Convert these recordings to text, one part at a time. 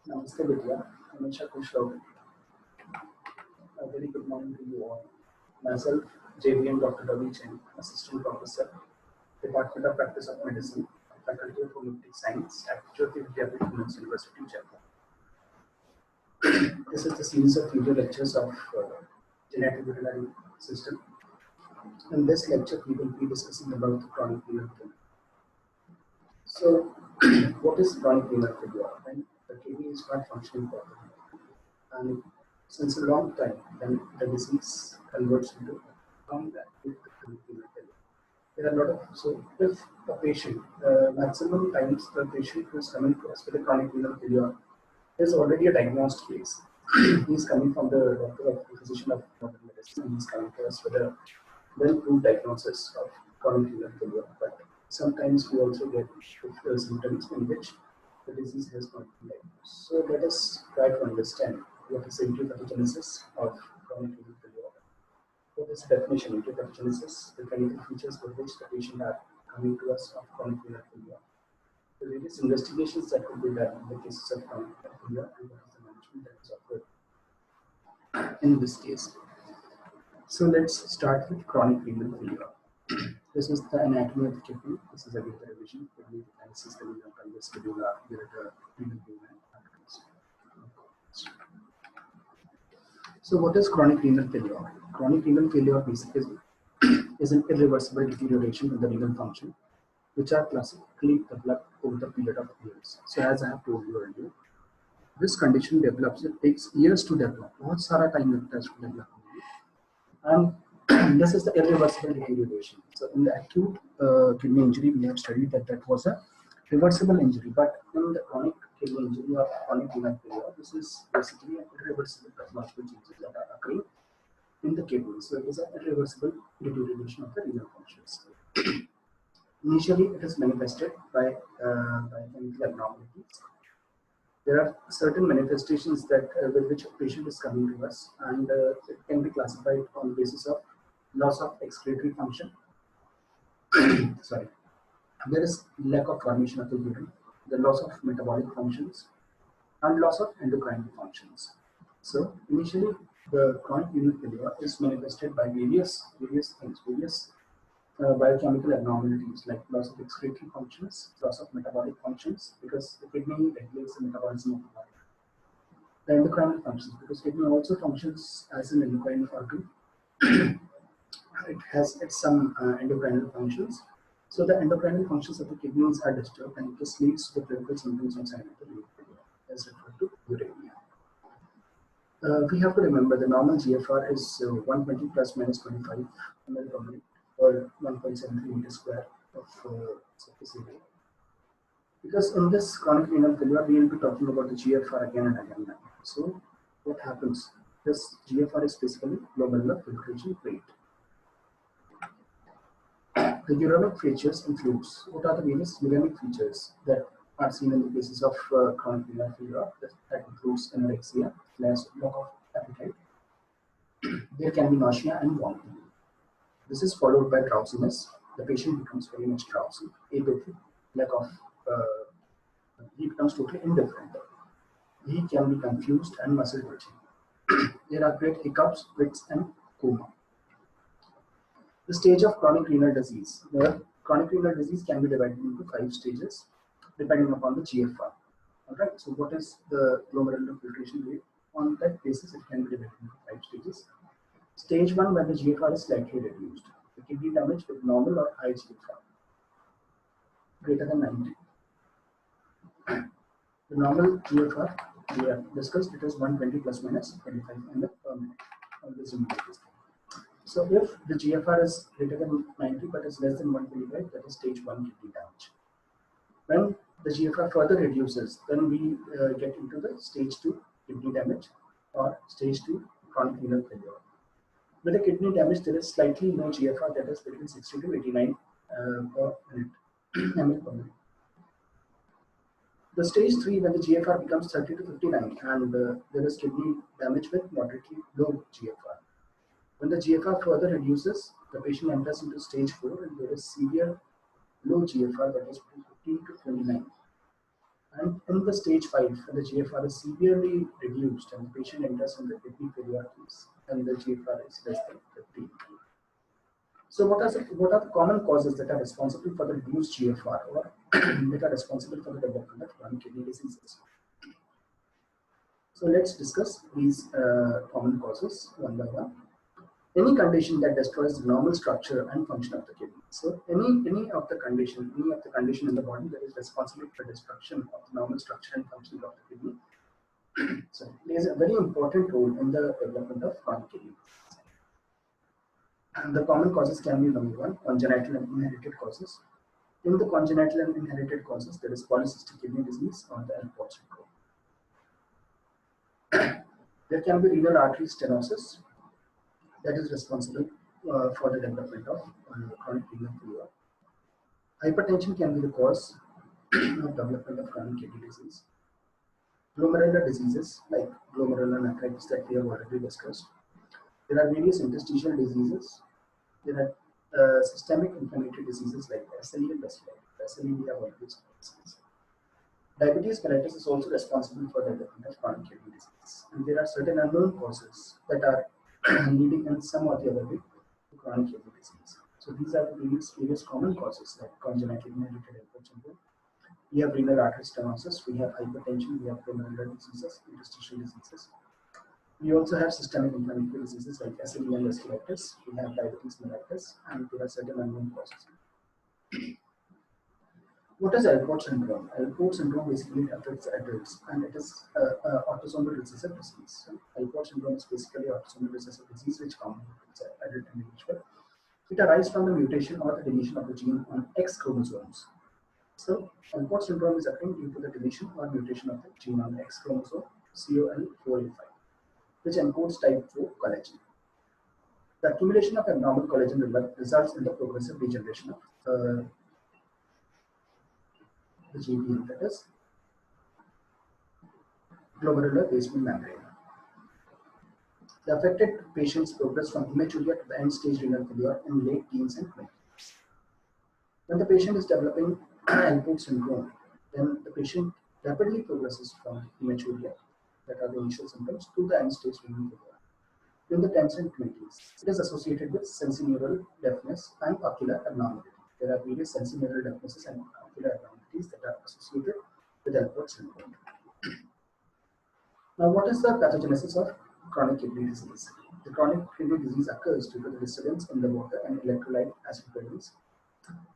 Namaste Vidya, Amisha Kushal. A very good morning to you all. Myself, JV'n Dr. Ravi Jain, Assistant Professor, Department of Practice of Medicine, Faculty of Homeopathic Science at JAYOTI VIDYAPEETH University, Jaipur. This is the series of video lectures of genetic veterinary system. In this lecture, we will be discussing about the chronic renal failure. So, what is chronic renal failure? When the kidney is not functioning properly, and since a long time, then the disease converts into chronic acute renal failure. There are a lot of, so if a patient, maximum times the patient who is coming to us with a chronic renal failure is already a diagnosed case. He is coming from the doctor of the physician of modern medicine, and he is coming to us with a well-proved diagnosis of chronic renal failure. But sometimes we also get symptoms in which the disease has not been diagnosed. So let us try to understand what is pathogenesis of chronic renal failure. What is the definition of pathogenesis, the clinical features for which the patient are coming to us of chronic renal failure, the various investigations that could be done in the cases of chronic renal failure, and what is the management that is offered in this case. So let's start with chronic renal failure. This is the anatomy of the kidney. This is again the revision. Kidney analysis, the renal pelvis, medulla, ureter, renal vein, and arteries. So what is chronic renal failure? Chronic renal failure basically is an irreversible deterioration in the renal function, which are classically developed over the period of years. So as I have told you earlier, this condition develops, it takes years to develop. बहुत सारा time लगता है इसको develop होने. And this is the irreversible deterioration. So in the acute kidney injury, we have studied that that was a reversible injury, but in the chronic kidney injury or chronic renal failure, this is basically an irreversible pathological changes that are occurring in the kidney. So it is an irreversible deterioration of the renal functions. Initially, it is manifested by chemical abnormalities. There are certain manifestations that with which a patient is coming to us, and it can be classified on the basis of loss of excretory function. Sorry, there is lack of formation of the urine, the loss of metabolic functions, and loss of endocrine functions. So initially, the chronic renal failure is manifested by various things, various biochemical abnormalities like loss of excretory functions, loss of metabolic functions, because the kidney regulates the metabolism of the body. The endocrine functions, because kidney also functions as an endocrine organ. It has some endocrine functions. So the endocrine functions of the kidneys are disturbed, and this leads to the clinical symptoms of cyanotic renal failure, as referred to uremia. We have to remember the normal GFR is 120 plus minus 25 ml per minute, or 1.73 meters square of surface area. Because in this chronic renal failure, we will be talking about the GFR again and again. So what happens? This GFR is basically glomerular filtration rate. The uremic features includes, what are the various uremic features that are seen in the cases of chronic renal failure? That includes anorexia, lack of appetite. There can be nausea and vomiting. This is followed by drowsiness. The patient becomes very much drowsy, apathy, lack of, he becomes totally indifferent. He can be confused and muscle twitching. There are great hiccups, fits, and coma. The stage of chronic renal disease. The chronic renal disease can be divided into 5 stages depending upon the GFR. Alright, so what is the glomerular filtration rate? On that basis, it can be divided into 5 stages. Stage 1, when the GFR is slightly reduced. The kidney damage with normal or high GFR greater than 90. The normal GFR, we have discussed, it is 120 plus minus 25 ml per minute. So if the GFR is greater than 90 but is less than 125, that is stage 1 kidney damage. When the GFR further reduces, then we get into the stage 2 kidney damage or stage 2 chronic renal failure. With the kidney damage, there is slightly low GFR, that is between 60 to 89 per minute, ml per minute. The stage 3, when the GFR becomes 30 to 59 and there is kidney damage with moderately low GFR. When the GFR further reduces, the patient enters into stage 4 and there is severe low GFR, that is 15 to 29. And in the stage 5, the GFR is severely reduced and the patient enters in the kidney failure phase, and the GFR is less than 15. So what are the common causes that are responsible for the reduced GFR or that are responsible for the development of chronic kidney diseases? So let's discuss these common causes one by one. Any condition that destroys the normal structure and function of the kidney. So any of the condition in the body that is responsible for destruction of the normal structure and function of the kidney, so plays a very important role in the development of chronic kidney disease. And the common causes can be number one, congenital and inherited causes. In the congenital and inherited causes, there is polycystic kidney disease or the Alport syndrome. There can be renal artery stenosis that is responsible for the development of chronic renal failure. Hypertension can be the cause of development of chronic kidney disease. Glomerular diseases like glomerular nephritis that we have already discussed. There are various interstitial diseases. There are systemic inflammatory diseases like SLE and vasculitis. SLE we have already discussed. Diabetes mellitus is also responsible for the development of chronic kidney disease. And there are certain unknown causes that are leading in some or the other way to chronic kidney disease. So these are the various common causes like congenital inherited Alport syndrome. We have renal artery stenosis, we have hypertension, we have glomerular diseases, interstitial diseases. We also have systemic inflammatory diseases like SLE and vasculitis. We have diabetes mellitus, and there are certain unknown causes. What is Alport syndrome? Alport syndrome basically affects adults, and it is autosomal recessive disease. So Alport syndrome is basically autosomal recessive disease which comes in adult individual. It arises from the mutation or the deletion of the gene on X chromosomes. So Alport syndrome is occurring due to the deletion or mutation of the gene on the X chromosome COL4A5, which encodes type 4 collagen. The accumulation of abnormal collagen results in the progressive degeneration of the JV'n, that is glomerular basement membrane. The affected patients progress from hematuria to the end-stage renal failure in late teens and 20s. When the patient is developing Alport syndrome, then the patient rapidly progresses from hematuria, that are the initial symptoms, to the end-stage renal failure. In the 10s and 20s, it is associated with sensorineural deafness and ocular abnormality. There are various sensorineural deafnesses and ocular abnormalities that are associated with Alport syndrome. Now, what is the pathogenesis of chronic kidney disease? The chronic kidney disease occurs due to the disturbance in the water and electrolyte acid balance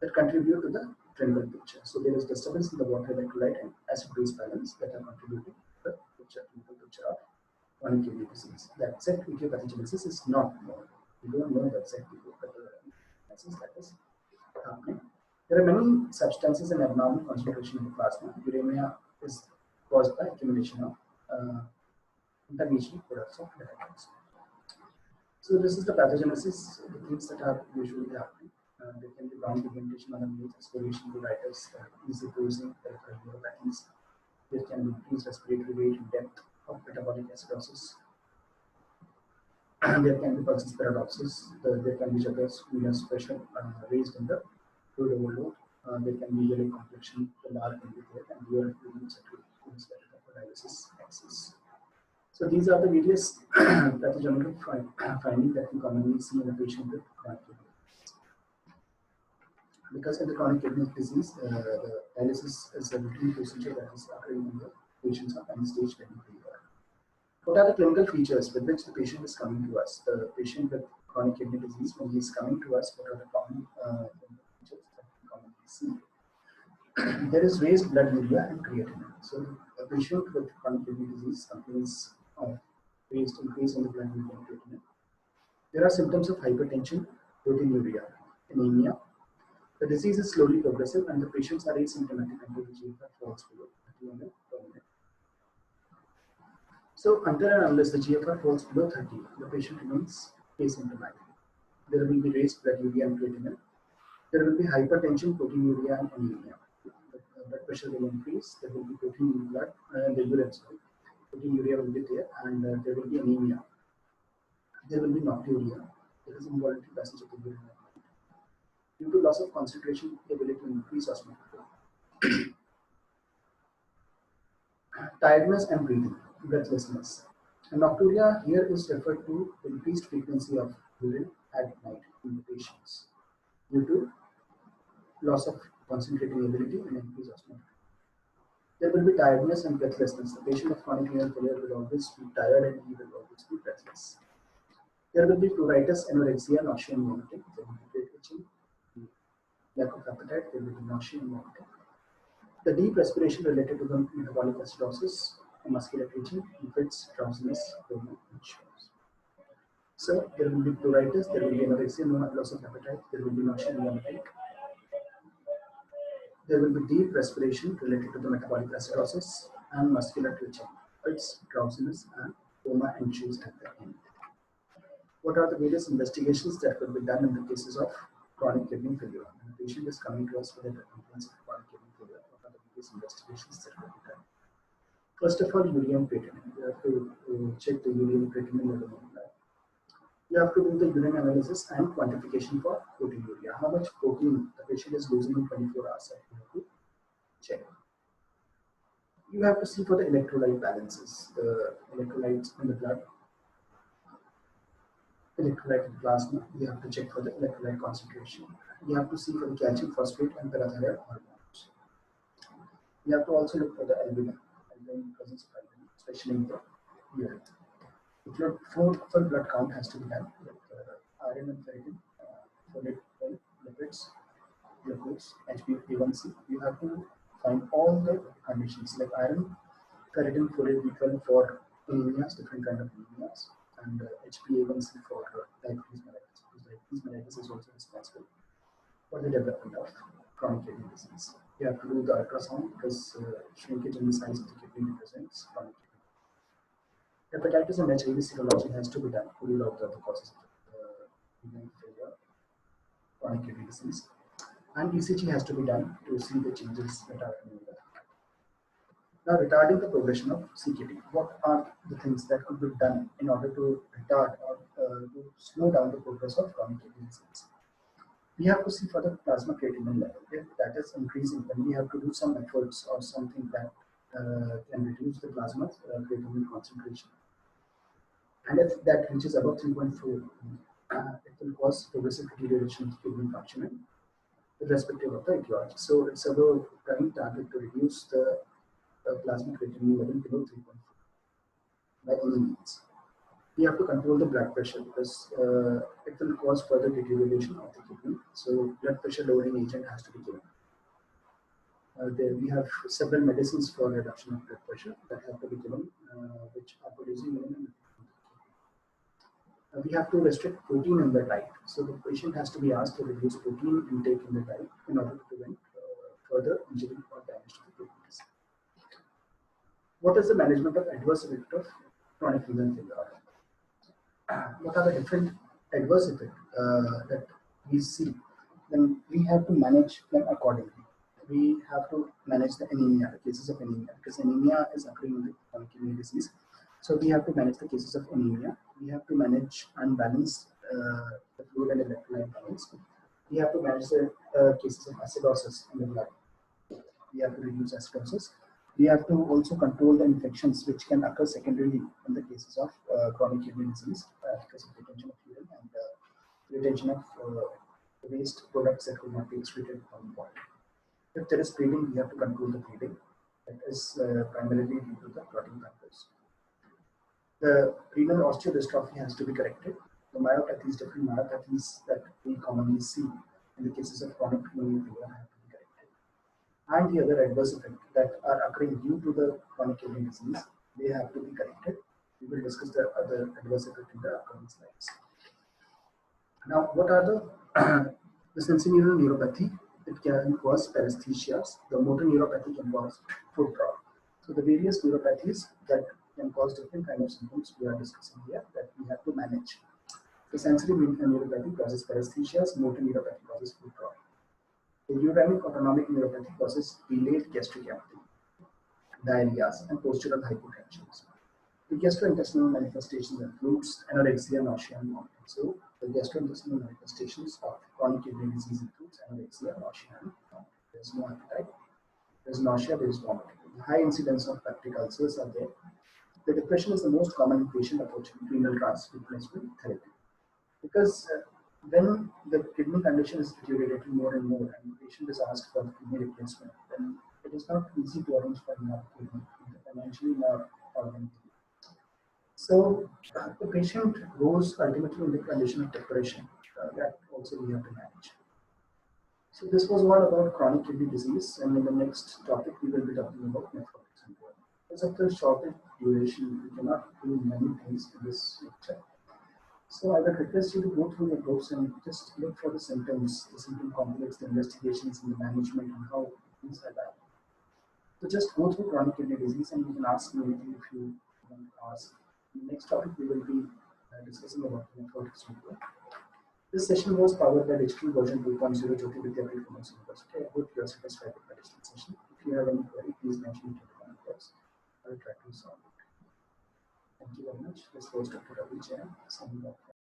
that contribute to the clinical picture. So there is disturbance in the water electrolyte and acid base balance that are contributing to the clinical picture of chronic kidney disease. The exact pathogenesis is not known. We don't know the exact pathogenesis that is happening. There are many substances in abnormal concentration in the plasma. Uremia is caused by accumulation of intermediate products of lipids. So this is the pathogenesis, the things that are usually happening. There can be brown pigmentation on the nails, exploration, pruritus, easy bruising, peripheral neuropathies. There can be increased respiratory rate and depth of metabolic acidosis. There can be pulsus paradoxus. There can be jugus, venous pressure raised in the fluid overload. There can be yellow complexion, the lard can be there, and urine fluids at dialysis axis. So these are the various pathogenic findings that we commonly see in a patient with chronic kidney disease. Because in the chronic kidney disease, the dialysis is a routine procedure that is occurring in the patients of end-stage kidney failure. What are the clinical features with which the patient is coming to us? The patient with chronic kidney disease, when he is coming to us, what are the common features that we commonly see? There is raised blood urea and creatinine. So a patient with chronic kidney disease complains of raised increase in the blood urea and creatinine. There are symptoms of hypertension, proteinuria, anemia. The disease is slowly progressive and the patients are asymptomatic until the GFR falls below 30 ml per minute. So until and unless the GFR falls below 30, the patient remains asymptomatic. There will be raised blood urea and creatinine. There will be hypertension, proteinuria, and anemia. The blood pressure will increase. There will be protein in blood, the urine. Sorry, proteinuria will be there, and there will be anemia. There will be nocturia. There is involuntary passage of the urine. Due to loss of concentration, ability to increase osmotic flow. Tiredness and breathing, breathlessness. And nocturia here is referred to the increased frequency of urine at night in the patients due to loss of concentrating ability and increased osmotic. There will be tiredness and breathlessness. The patient of chronic renal failure will always be tired and he will always be breathless. There will be pruritus, anorexia, nausea and vomiting. There will be great itching, lack of appetite, there will be nausea and vomiting. The deep respiration related to the metabolic acidosis, muscular twitching, fits, drowsiness, coma, and shivers. So there will be pruritus, there will be anorexia, loss of appetite, there will be nausea and vomiting. There will be deep respiration related to the metabolic acidosis and muscular twitching, fits, drowsiness, and coma and shivers at the end. What are the various investigations that could be done in the cases of chronic kidney failure? When the patient is coming to us with a complaint of chronic kidney failure, what are the various investigations that could be done? First of all, urea creatinine. You have to check the urea creatinine level in blood. You have to do the urine analysis and quantification for proteinuria. How much protein the patient is losing in 24 hours, you have to check. You have to see for the electrolyte balances, the electrolytes in the blood, electrolyte in plasma. You have to check for the electrolyte concentration. You have to see for the calcium phosphate and parathyroid hormones. You have to also look for the albumin, presence of albumin, especially in the urine. The full blood count has to be done with iron and ferritin, folate, lipids, glucose, HbA1c. You have to find all the conditions like iron, ferritin, folate, B12 for anemias, different kind of anemias, and HbA1c for diabetes mellitus. Because diabetes mellitus is also responsible for the development of chronic kidney disease. You have to do the ultrasound because shrinkage in the size of the kidney represents chronic kidney. Hepatitis and HIV serology has to be done to rule out the other causes of kidney failure, chronic kidney disease. And ECG has to be done to see the changes that are in the. Now, retarding the progression of CKD. What are the things that could be done in order to retard or to slow down the progress of chronic kidney disease? We have to see for the plasma creatinine level. If that is increasing, then we have to do some efforts or something that can reduce the plasma creatinine concentration. And if that reaches above 3.4, it will cause progressive deterioration of kidney function irrespective of the etiology. So it's our prime target to reduce the plasma creatinine level below 3.4 by any means. We have to control the blood pressure because it will cause further deterioration of the kidney. So blood pressure lowering agent has to be given. There we have several medicines for reduction of blood pressure that have to be given, which are producing minimum. We have to restrict protein in the diet. So the patient has to be asked to reduce protein intake in the diet in order to prevent further injury or damage to the kidneys. What is the management of adverse effect of chronic renal failure? What are the different adverse effects that we see? Then we have to manage them accordingly. We have to manage the anemia, the cases of anemia, because anemia is occurring in the chronic kidney disease. So we have to manage the cases of anemia. We have to manage unbalanced the fluid and electrolyte balance. We have to manage the cases of acidosis in the blood. We have to reduce acidosis. We have to also control the infections which can occur secondarily in the cases of chronic kidney disease because of retention of urine and retention of waste products that could not be excreted from the body. If there is bleeding, we have to control the bleeding. That is primarily due to the clotting factors. The renal osteodystrophy has to be corrected. The myopathies, different myopathies that we commonly see in the cases of chronic renal failure have to be corrected. And the other adverse effects that are occurring due to the chronic kidney disease, they have to be corrected. We will discuss the other adverse effects in the upcoming slides. Now, what are the sensorineural neuropathy? It can cause paresthesias. The motor neuropathy can cause foot drop. So the various neuropathies that can cause different kind of symptoms we are discussing here that we have to manage. The sensory neuropathy causes paresthesias, motor neuropathy causes foot drop. The uremic autonomic neuropathy causes delayed gastric emptying, diarrheas, and postural hypotensions. The gastrointestinal manifestations includes anorexia, nausea, and vomiting. So the gastrointestinal manifestations of chronic kidney disease includes anorexia, nausea, and vomiting. There is no appetite, there is nausea, there is vomiting. high incidence of peptic ulcers are there. The depression is the most common patient approaching renal replacement therapy because when the kidney condition is deteriorating more and more and the patient is asked for kidney replacement, then it is not easy to arrange for enough kidney, either financially nor organically. So the patient goes ultimately in the condition of depression that also we have to manage. So this was all about chronic kidney disease, and in the next topic we will be talking about nephrotic syndrome. Because of the shorter duration, we cannot do many things in this lecture. So I would request you to go through your books and just look for the symptoms, the symptom complex, the investigations, and the management, and how things are done. So just go through chronic kidney disease, and you can ask me anything if you want to ask. In the next topic, we will be discussing about nephrotic syndrome. This session was powered by digital version 2.0 JAYOTI VIDYAPEETH University. I hope you are satisfied with the digital session. If you have any query, please mention it in the comment box. I will try to solve it. Thank you very much. This was Dr. Ravi, signing off.